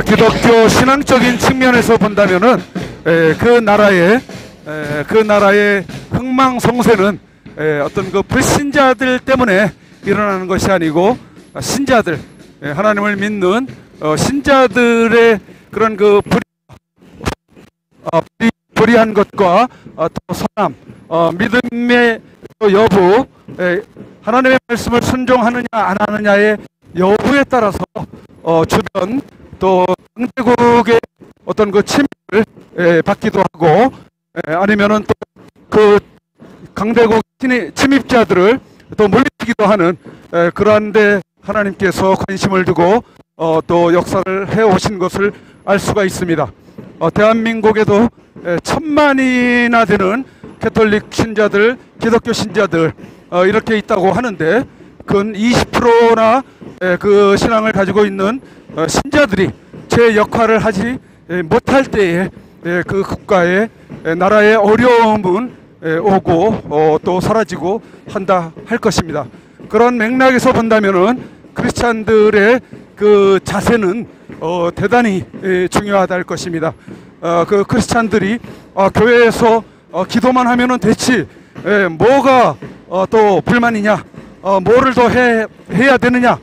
기독교 신앙적인 측면에서 본다면은 그 나라의 흥망성쇠는 어떤 그 불신자들 때문에 일어나는 것이 아니고 신자들, 하나님을 믿는 신자들의 그런 그 불의한 것과 또 선함, 믿음의 여부, 하나님의 말씀을 순종하느냐 안 하느냐의 여부에 따라서 주변 또 강대국의 어떤 그 침입을 받기도 하고, 아니면은 또 그 강대국 침입자들을 또 물리치기도 하는 그러한데 하나님께서 관심을 두고 또 역사를 해오신 것을 알 수가 있습니다. 대한민국에도 1000만이나 되는 캐톨릭 신자들, 기독교 신자들 이렇게 있다고 하는데, 근 20%나 그 신앙을 가지고 있는 신자들이 제 역할을 하지 못할 때에 그 국가의 나라의 어려움은 오고 또 사라지고 한다 할 것입니다. 그런 맥락에서 본다면은 크리스찬들의 그 자세는 대단히 중요하다 할 것입니다. 그 크리스찬들이 교회에서 기도만 하면은 됐지, 뭐가 또 불만이냐, 뭐를 더 해야 되느냐,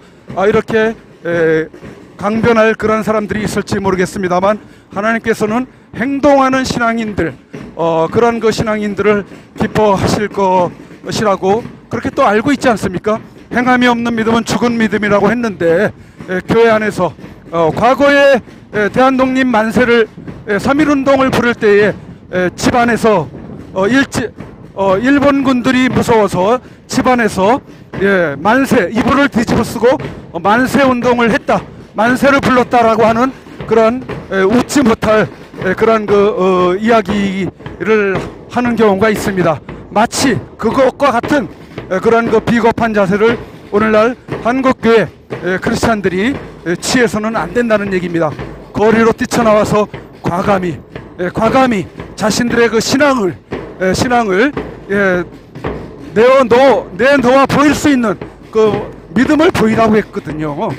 이렇게 강변할 그런 사람들이 있을지 모르겠습니다만, 하나님께서는 행동하는 신앙인들, 그런 그 신앙인들을 기뻐하실 것이라고 그렇게 또 알고 있지 않습니까? 행함이 없는 믿음은 죽은 믿음이라고 했는데, 교회 안에서 과거에 대한독립 만세를 3.1운동을 부를 때에 집안에서 일본군들이 무서워서 집안에서 만세, 이불을 뒤집어 쓰고 만세운동을 했다, 만세를 불렀다라고 하는 그런 웃지 못할 그런 그 이야기를 하는 경우가 있습니다. 마치 그것과 같은 그런 그 비겁한 자세를 오늘날 한국교회 크리스찬들이 취해서는 안 된다는 얘기입니다. 거리로 뛰쳐나와서 과감히 자신들의 그 신앙을 내놓아 보일 수 있는 그 믿음을 보이라고 했거든요.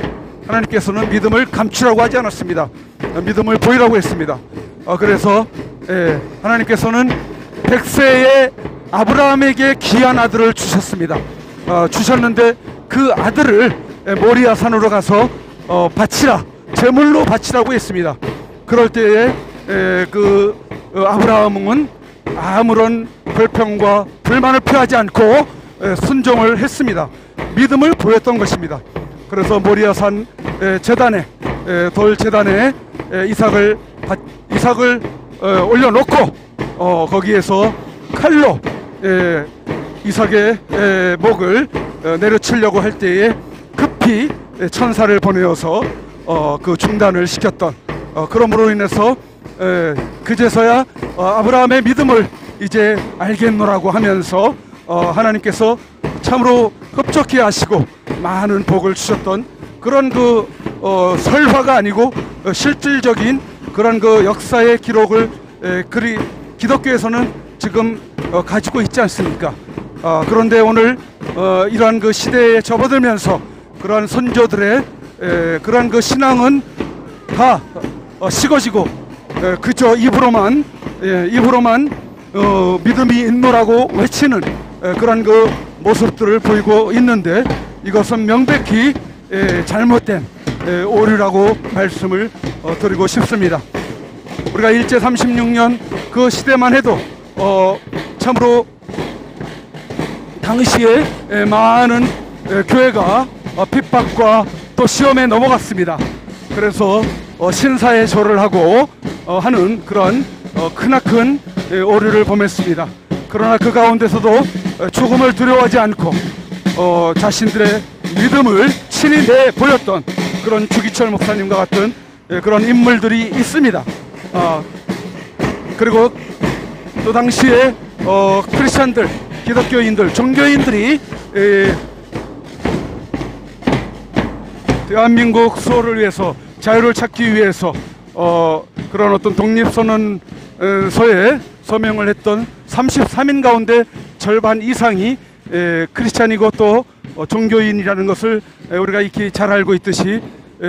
하나님께서는 믿음을 감추라고 하지 않았습니다. 믿음을 보이라고 했습니다. 그래서 하나님께서는 100세의 아브라함에게 귀한 아들을 주셨습니다. 주셨는데 그 아들을 모리아 산으로 가서 바치라, 제물로 바치라고 했습니다. 그럴 때에 그 아브라함은 아무런 불평과 불만을 표하지 않고 순종을 했습니다. 믿음을 보였던 것입니다. 그래서 모리아산 제단에, 돌 제단에 이삭을 올려놓고 거기에서 칼로 이삭의 목을 내려치려고 할 때에 급히 천사를 보내어서 그 중단을 시켰던, 그러므로 인해서 그제서야 아브라함의 믿음을 이제 알겠노라고 하면서 하나님께서 참으로 흡족해 하시고 많은 복을 주셨던 그런 그 설화가 아니고 실질적인 그런 그 역사의 기록을 기독교에서는 지금 가지고 있지 않습니까? 그런데 오늘 이러한 그 시대에 접어들면서 그러한 선조들의 그러한 그 신앙은 다 식어지고 그저 입으로만 믿음이 있노라고 외치는 그런 그 모습들을 보이고 있는데, 이것은 명백히 잘못된 오류라고 말씀을 드리고 싶습니다. 우리가 일제 36년 그 시대만 해도 참으로 당시에 많은 교회가 핍박과 또 시험에 넘어갔습니다. 그래서 신사에 절을 하고 하는 그런 크나큰 오류를 범했습니다. 그러나 그 가운데서도 죽음을 두려워하지 않고 자신들의 믿음을 친히 내보였던 그런 주기철 목사님과 같은 그런 인물들이 있습니다. 그리고 또 당시에 크리스찬들, 기독교인들, 종교인들이 대한민국 수호를 위해서, 자유를 찾기 위해서 그런 어떤 독립선언서에 서명을 했던 33인 가운데 절반 이상이 크리스찬이고 또 종교인이라는 것을 우리가 익히 잘 알고 있듯이,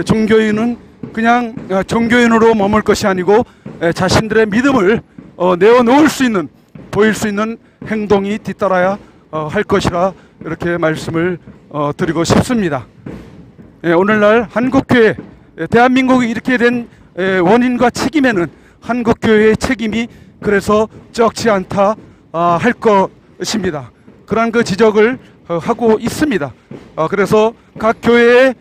종교인은 그냥 종교인으로 머물 것이 아니고 자신들의 믿음을 내어놓을 수 있는, 보일 수 있는 행동이 뒤따라야 할 것이라 이렇게 말씀을 드리고 싶습니다. 오늘날 한국교회, 대한민국이 이렇게 된 원인과 책임에는 한국교회의 책임이 그래서 적지 않다 할 것입니다. 그러한 그 지적을 하고 있습니다. 그래서 각 교회의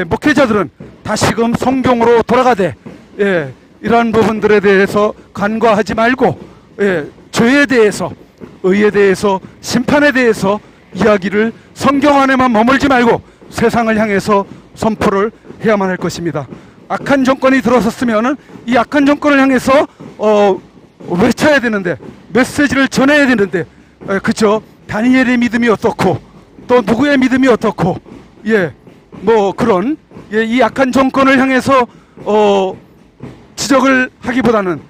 목회자들은 다시금 성경으로 돌아가되 이러한 부분들에 대해서 간과하지 말고 죄에 대해서, 의에 대해서, 심판에 대해서 이야기를 성경 안에만 머물지 말고 세상을 향해서 선포를 해야만 할 것입니다. 악한 정권이 들어섰으면 이 악한 정권을 향해서 외쳐야 되는데, 메시지를 전해야 되는데, 그쵸? 다니엘의 믿음이 어떻고 또 누구의 믿음이 어떻고 뭐 그런 이 악한 정권을 향해서 지적을 하기보다는,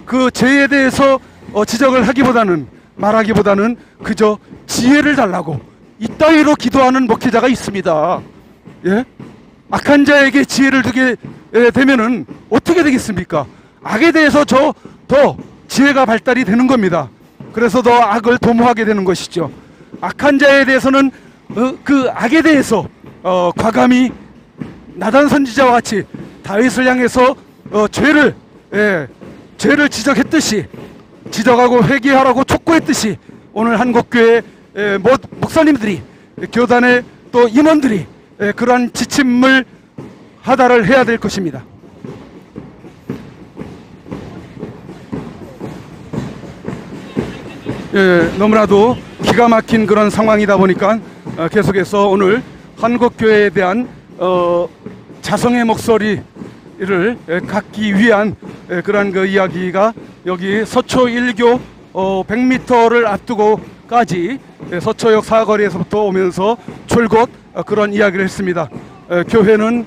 그 죄에 대해서 지적을 하기보다는, 말하기보다는 그저 지혜를 달라고 이따위로 기도하는 목회자가 있습니다. 악한 자에게 지혜를 두게 되면은 어떻게 되겠습니까? 악에 대해서 더 지혜가 발달이 되는 겁니다. 그래서 더 악을 도모하게 되는 것이죠. 악한 자에 대해서는 그 악에 대해서 과감히 나단 선지자와 같이 다윗을 향해서 죄를 지적했듯이, 지적하고 회개하라고 촉구했듯이 오늘 한국교회 목사님들이, 교단의 또 임원들이 그러한 지침을 하달을 해야 될 것입니다. 너무나도 기가 막힌 그런 상황이다 보니까 계속해서 오늘 한국교회에 대한 자성의 목소리를 갖기 위한 그런 그 이야기가 여기 서초 1교 100m를 앞두고까지 서초역 사거리에서부터 오면서 줄곧 그런 이야기를 했습니다. 교회는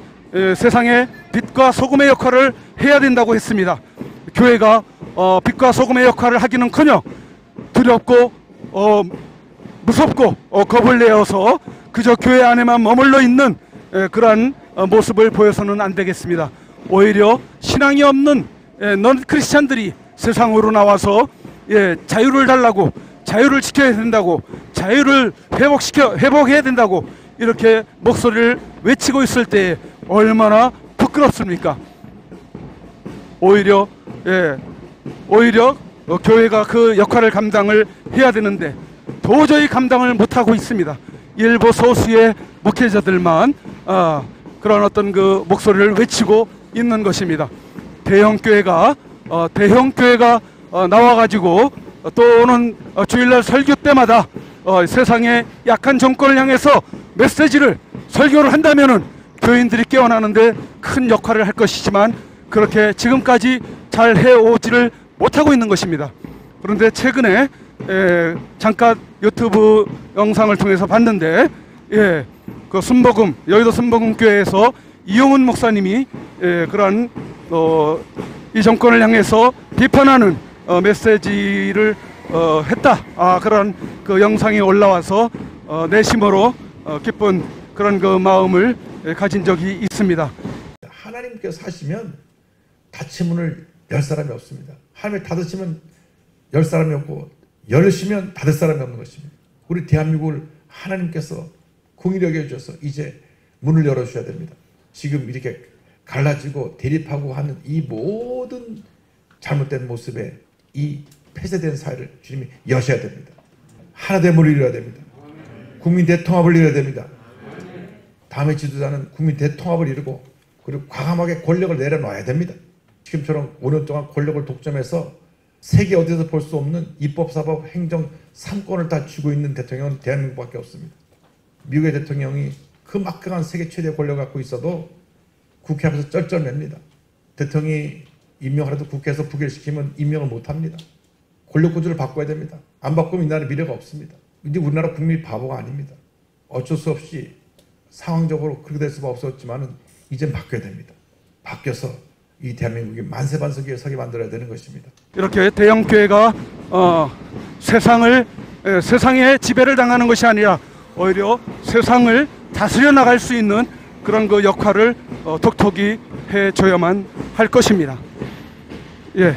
세상의 빛과 소금의 역할을 해야 된다고 했습니다. 교회가 빛과 소금의 역할을 하기는커녕 두렵고 무섭고 겁을 내어서 그저 교회 안에만 머물러 있는 그러한 모습을 보여서는 안 되겠습니다. 오히려 신앙이 없는 넌 크리스찬들이 세상으로 나와서 자유를 달라고, 자유를 지켜야 된다고, 자유를 회복해야 된다고 이렇게 목소리를 외치고 있을 때 얼마나 부끄럽습니까? 오히려 교회가 그 역할을 감당을 해야 되는데 도저히 감당을 못하고 있습니다. 일부 소수의 목회자들만 그런 어떤 그 목소리를 외치고 있는 것입니다. 대형교회가 나와가지고 또는 주일날 설교 때마다 세상의 약한 정권을 향해서 메시지를, 설교를 한다면은 교인들이 깨어나는데 큰 역할을 할 것이지만 그렇게 지금까지 잘 해오지를 못하고 있는 것입니다. 그런데 최근에 잠깐 유튜브 영상을 통해서 봤는데 그 순복음, 여의도 순복음교회에서 이용훈 목사님이 그러한 이 정권을 향해서 비판하는 메시지를 했다. 그런 그 영상이 올라와서 내심으로 기쁜 그런 그 마음을 가진 적이 있습니다. 하나님께서 하시면 닫힌 문을 열 사람이 없습니다. 하나님이 닫으시면 열 사람이 없고 열으시면 닫을 사람이 없는 것입니다. 우리 대한민국을 하나님께서 공의롭게 해주셔서 이제 문을 열어주셔야 됩니다. 지금 이렇게 갈라지고 대립하고 하는 이 모든 잘못된 모습에 이 폐쇄된 사회를 주님이 여셔야 됩니다. 하나됨을 이루어야 됩니다. 국민 대통합을 이루어야 됩니다. 다음의 지도자는 국민 대통합을 이루고 그리고 과감하게 권력을 내려놔야 됩니다. 지금처럼 5년 동안 권력을 독점해서 세계 어디서 볼 수 없는 입법, 사법, 행정 3권을 다 쥐고 있는 대통령은 대한민국밖에 없습니다. 미국의 대통령이 그 막강한 세계 최대 권력을 갖고 있어도 국회 앞에서 쩔쩔맵니다. 대통령이 임명하라도 국회에서 부결시키면 임명을 못합니다. 권력 구조를 바꿔야 됩니다. 안 바꾸면 이 나라에 미래가 없습니다. 이제 우리나라 국민이 바보가 아닙니다. 어쩔 수 없이 상황적으로 그렇게 될 수가 없었지만 이젠 바뀌어야 됩니다. 바뀌어서 이 대한민국이 만세반석 위에 서게 만들어야 되는 것입니다. 이렇게 대형교회가 세상의 지배를 당하는 것이 아니라 오히려 세상을 다스려 나갈 수 있는 그런 그 역할을 톡톡히 해줘야만 할 것입니다. 예.